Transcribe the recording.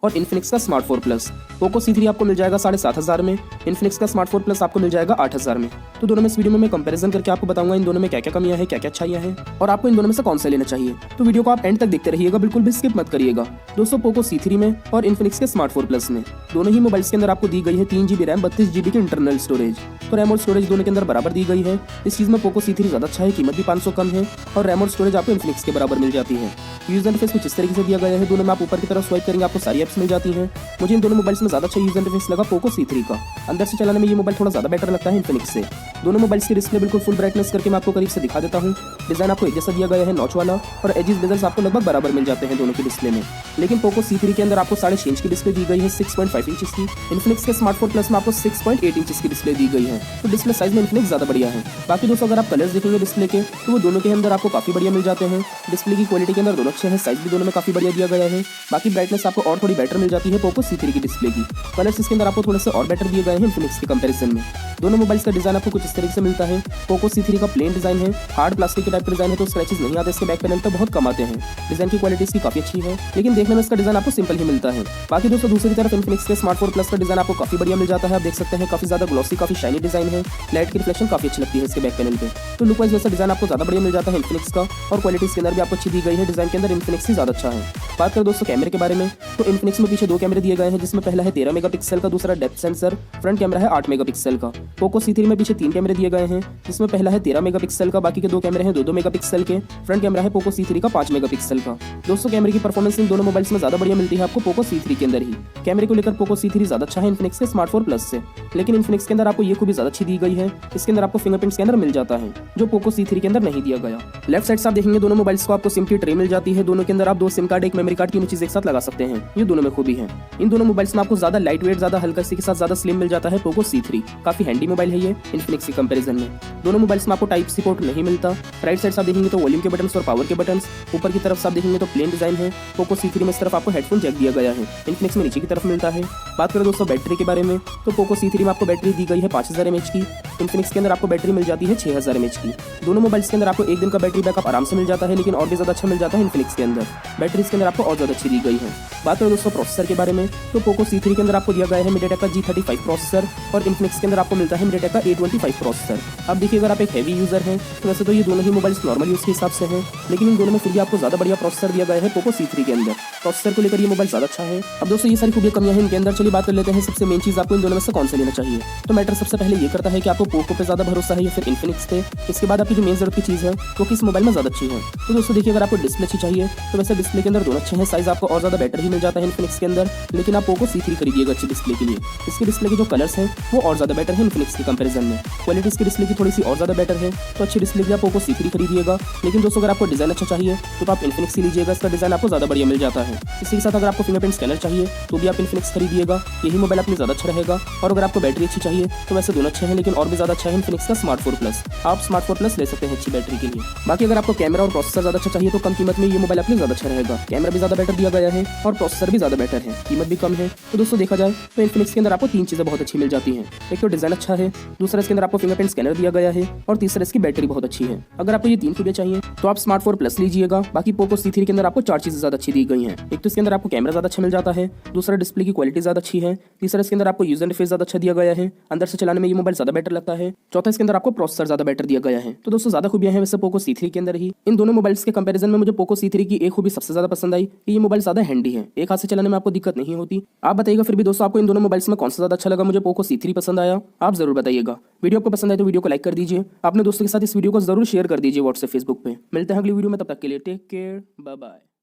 और इन्फिनिक्स का smart 4 plus. Poco C3 आपको मिल जाएगा 7,500 में, इन्फिनिक्स का स्मार्ट 4 प्लस आपको मिल जाएगा 8,000 में। तो दोनों में इस वीडियो में मैं कंपैरिजन करके आपको बताऊंगा इन दोनों में क्या क्या कमियां हैं, क्या क्या अच्छाइयां हैं और आपको इन दोनों में से कौन सा लेना चाहिए। तो वीडियो को आप एंड तक देखते रहिएगा, बिल्कुल भी स्किप मत करिएगा। दोस्तों पोको C3 में और इन्फिनिक्स के स्मार्ट 4 प्लस में दोनों ही मोबाइल्स के अंदर आपको दी गई है 3 GB रैम 32 GB की इंटरनल स्टोरेज। तो रैम और स्टोरेज दोनों के अंदर बराबर दी गई है। इस चीज में पोको C3 ज्यादा अच्छा है, कीमत भी 500 कम है और रैम और स्टोरेज आपको इन्फिनिक्स के बराबर मिल जाती है। यूजर इंटरफेस कुछ इस तरीके से दिया गया है, दोनों में आप ऊपर की तरफ स्वाइप करेंगे आपको सारी एप्स मिल जाती हैं। मुझे इन दोनों मोबाइल्स में ज्यादा अच्छा यूजर इंटरफेस लगा पोको C3 का। अंदर से चलाने में ये मोबाइल थोड़ा ज्यादा बेटर लगता है इन्फिनिक्स से। दोनों मोबाइल्स की डिस्प्ले बिल्कुल फुल ब्राइटनेस करके मैं आपको करीब से दिखा देता हूँ। डिजाइन आपको एक जैसा दिया गया है नॉच वाला और एजेस बेजल्स आपको लगभग बराबर मिल जाते हैं दोनों की डिस्प्ले में। लेकिन पोको C3 के अंदर आपको 6.5 इंच की डिस्प्ले दी गई है 6.5 इंच की। इन्फिनिक्स के स्मार्ट 4 प्लस में आपको 6.8 इंच की डिस्प्ले दी गई है। तो डिस्प्ले साइज में इन्फिनिक्स ज्यादा बढ़िया है। बाकी दोस्तों अगर आप कलर्स देखेंगे डिस्प्ले के तो वो दोनों के अंदर आपको काफी बढ़िया मिल जाते हैं। डिस्प्ले की क्वालिटी के अंदर दोनों अच्छे हैं, साइज भी दोनों में काफी बढ़िया दिया गया है। बाकी ब्राइटनेस आपको और थोड़ी बेटर मिल जाती है पोको C3 की डिस्प्ले की। कलर्स इसके अंदर आपको थोड़े से और बेटर दिए गए हैं इन्फिनिक्स के कंपैरिजन में। दोनों मोबाइल्स का डिजाइन आपको कुछ इस तरीके से मिलता है। पोको C3 का प्लेन डिजाइन है, हार्ड प्लास्टिक के टाइप का डिजाइन है, तो स्क्रैचेस नहीं आते इसके बैक पैनल पर, बहुत कम आते हैं। डिजाइन की क्वालिटी इसकी काफी अच्छी है, लेकिन देखने में इसका डिजाइन आपको सिंपल ही मिलता है। बाकी दोस्तों दूसरी तरफ इन्फिनिक्स के स्मार्ट 4 प्लस का डिजाइन आपको काफी बढ़िया मिल जाता है। आप देख सकते हैं काफी ज्यादा ग्लॉसी, काफी शाइनी डिजाइन है। लाइट की रिफ्लेक्शन काफी अच्छी लगती है इसके बैक पैनल पे। तो लुक वाइज वैसा डिजाइन आपको ज्यादा बढ़िया मिल जाता है इन्फिनिक्स का और क्वालिटी इसके अंदर भी आपको अच्छी दी गई है। डिजाइन के अंदर इन्फिनिक्स ही ज्यादा अच्छा है। बात करें दोस्तों कैमरे के बारे में तो इन्फिनिक्स में पीछे 2 कैमरे दिए गए हैं, जिसमें पहला है 13 मेगापिक्सल का, दूसरा डेप्थ सेंसर। फ्रंट कैमरा है 8 मेगापिक्सल का। पोको C3 में पीछे 3 कैमरे दिए गए हैं, जिसमें पहला है 13 मेगापिक्सल का, बाकी के 2 कैमरे हैं 2-2 मेगापिक्सल के। फ्रंट कैमरा है पोको C3 का 5 मेगापिक्सल का। दोस्तों कैमरे की परफॉर्मेंस इन दोनों मोबाइल्स में ज्यादा बढ़िया मिलती है आपको पोको C3 के अंदर ही। कैमरे को लेकर पोको C3 ज्यादा अच्छा है इन्फिनिक्स के स्मार्ट 4 प्लस से, लेकिन इन्फिनिक्स के अंदर आपको ये खूबी ज्यादा अच्छी दी गई है, इसके अंदर आपको फिंगरप्रिंट स्कैनर मिल जाता है जो पोको C3 के अंदर नहीं दिया गया। लेफ्ट साइड से आप देखेंगे दोनों मोबाइल्स को आपको सिम की ट्रे मिल जाती है। दोनों के अंदर आप 2 सिम कार्ड, 1 मेमोरी कार्ड, तीनों चीज एक साथ लगा सकते हैं। ये दोनों में खूबी है। इन दोनों मोबाइल्स में आपको ज्यादा लाइट वेट, ज्यादा हल्का, इसी के साथ ज्यादा स्लिम मिल जाता है पोको C3। काफी हैंडी मोबाइल है ये इन्फिनिक्स के कंपैरिजन में। दोनों मोबाइल्स में आपको टाइप सी पोर्ट नहीं मिलता। राइट साइड से आप देखेंगे तो वॉल्यूम के बटन्स और पावर के बटन्स, ऊपर की तरफ से आप देखेंगे तो प्लेन डिजाइन है। पोको C3 में इस तरफ आपको हेडफोन जैक दिया गया है, इन्फिनिक्स में नीचे की तरफ मिलता है। बात करें दोस्तों बैटरी के बारे में तो पोको C3 में आपको बैटरी दी गई है 5000 mAh की। इन्फिनिक्स के अंदर आपको बैटरी मिल जाती है 6000 mAh की। दोनों मोबाइल्स के अंदर आपको 1 दिन का बैटरी बैकअप आराम से मिल जाता है, लेकिन और भी ज्यादा अच्छा मिल जाता है इन्फिनिक्स के अंदर। बैटरी इसके अंदर आपको और ज्यादा अच्छी दी गई है। बात करें दोस्तों प्रोसेसर के बारे में तो पोको C3 के अंदर आपको दिया गया है MediaTek का G35 प्रोसेसर और इन्फिनिक्स के अंदर आपको मिलता है MediaTek का A25 प्रोसेसर। अब देखिए अगर आप एक हैवी यूजर हैं तो वैसे तो ये दोनों ही मोबाइल्स नॉर्मल यूज के हिसाब से हैं, लेकिन इन दोनों में फिर भी आपको ज्यादा बढ़िया प्रोसेसर दिया गया है पोको C3 के अंदर। प्रोसेसर को लेकर ये मोबाइल ज्यादा अच्छा है। अब दोस्तों ये सारी खूबियां कमियां हैं इनके अंदर। चलिए बात कर लेते हैं सबसे मेन चीज आपको इन दोनों में से कौन सा लेना चाहिए। तो मैटर सबसे पहले ये करता है कि आपको पोको पे ज्यादा भरोसा है या फिर इन्फिनिक्स पे। इसके बाद आपकी जो मेन जरूरत की चीज है वो किस मोबाइल में ज्यादा अच्छी है। तो दोस्तों देखिए अगर आपको डिस्प्ले अच्छी चाहिए तो वैसे डिस्प्ले के अंदर दोनों अच्छे हैं, साइज आपको और ज्यादा बेटर ही मिल जाता है इन्फिनिक्स के अंदर, लेकिन आप पोको C3 खरीदिएगा अच्छी डिस्प्ले के लिए। इसके डिस्प्ले के जो कलर्स हैं वो और ज्यादा बेटर है इन्फिनिक्स के कंपैरिजन में। क्वालिटी इसकी डिस्प्ले की थोड़ी सी और ज्यादा बेटर है, तो अच्छी डिस्प्ले के लिए आप पोको C3 खरीदिएगा। लेकिन दोस्तों अगर आपको डिजाइन अच्छा चाहिए तो आप इन्फिनिक्स ही लीजिएगा, इसका डिजाइन आपको ज्यादा बढ़िया मिल जाता है। इसी के साथ अगर आपको फिंगरप्रिंट स्कैनर चाहिए तो भी आप इन्फिनिक्स खरीदिएगा, यही मोबाइल अपनी ज्यादा अच्छा रहेगा। और अगर आपको बैटरी अच्छी चाहिए तो वैसे दोनों अच्छे हैं, लेकिन और भी ज्यादा अच्छा है इन्फिनिक्स का स्मार्ट 4 प्लस। आप स्मार्ट 4 प्लस ले सकते हैं अच्छी बैटरी के लिए। बाकी अगर आपको कैमरा और प्रोसेसर ज्यादा अच्छा चाहिए तो कम कीमत में ये मोबाइल अपने ज्यादा अच्छा रहेगा। कैमरा भी ज्यादा बेटर दिया गया है और प्रोसेसर भी ज्यादा बेटर है, कीमत भी कम है। तो दोस्तों देखा जाए तो इन्फिनिक्स के अंदर आपको 3 चीजें बहुत अच्छी मिल जाती हैं। एक तो डिजाइन अच्छा है, दूसरा इसके अंदर आपको फिंगरप्रिंट स्कैनर दिया गया है और तीसरा इसकी बैटरी बहुत अच्छी है। अगर आपको ये 3 खूबियां चाहिए तो आप स्मार्ट 4 प्लस लीजिएगा। बाकी पोको C3 के अंदर आपको 4 चीजें ज्यादा अच्छी दी गई हैं। एक तो इसके अंदर आपको कैमरा ज्यादा अच्छा मिल जाता है, दूसरा डिस्प्ले की क्वालिटी ज्यादा अच्छी है, तीसरा इसके अंदर आपको यूजर इंटरफेस ज्यादा अच्छा दिया गया है, अंदर से चलाने में ये मोबाइल ज्यादा बेटर लगता है, चौथा इसके अंदर आपको प्रोसेसर ज्यादा बेटर दिया गया है। तो दोस्तों ज्यादा खूबियां हैं वैसे पोको C3 के अंदर ही। इन दोनों मोबाइल्स के कंपैरिजन में मुझे पोको C3 की एक खूबी सबसे ज्यादा पसंद आई कि ये मोबाइल ज्यादा हैंडी है, एक हाथ से चलाने में आपको दिक्कत नहीं होती। आप बताइएगा फिर भी दोस्तों आपको इन दोनों मोबाइल्स में कौन सा ज्यादा अच्छा लगा। मुझे पोको C3 पसंद आया, आप जरूर बताइएगा। वीडियो आपको पसंद आए तो वीडियो को लाइक कर दीजिए, अपने दोस्तों के साथ इस वीडियो को जरूर शेयर कर दीजिए व्हाट्सएप फेसबुक पे। मिलते हैं अगली वीडियो में, तब तक के लिए टेक केयर, बाय बाय।